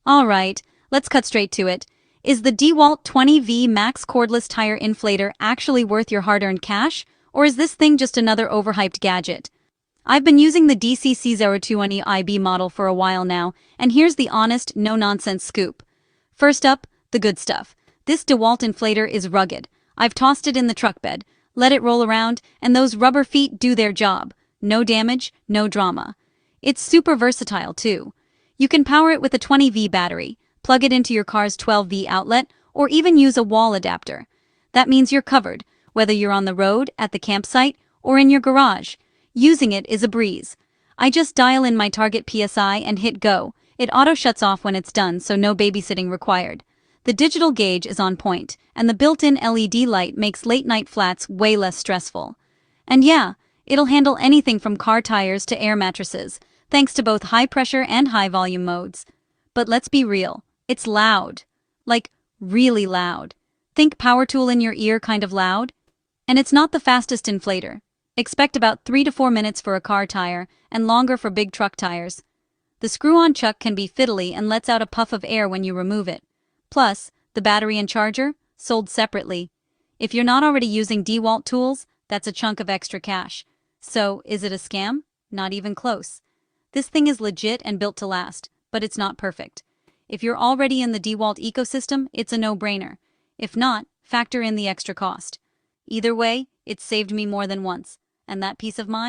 Alright, let's cut straight to it. Is the Dewalt 20V Max Cordless Tire Inflator actually worth your hard-earned cash? Or is this thing just another overhyped gadget? I've been using the DCC0220IB model for a while now, and here's the honest, no-nonsense scoop. First up, the good stuff. This Dewalt inflator is rugged. I've tossed it in the truck bed, let it roll around, and those rubber feet do their job. No damage, no drama. It's super versatile, too. You can power it with a 20V battery, plug it into your car's 12V outlet, or even use a wall adapter. That means you're covered, whether you're on the road, at the campsite, or in your garage. Using it is a breeze. I just dial in my target PSI and hit go. It auto shuts off when it's done, so no babysitting required. The digital gauge is on point, and the built-in LED light makes late-night flats way less stressful. And yeah, it'll handle anything from car tires to air mattresses, thanks to both high-pressure and high-volume modes. But let's be real, it's loud. Like, really loud. Think power tool in your ear kind of loud? And it's not the fastest inflator. Expect about 3 to 4 minutes for a car tire, and longer for big truck tires. The screw-on chuck can be fiddly and lets out a puff of air when you remove it. Plus, the battery and charger, sold separately. If you're not already using Dewalt tools, that's a chunk of extra cash. So, is it a scam? Not even close. This thing is legit and built to last, but it's not perfect. If you're already in the Dewalt ecosystem, it's a no-brainer. If not, factor in the extra cost. Either way, it's saved me more than once, and that peace of mind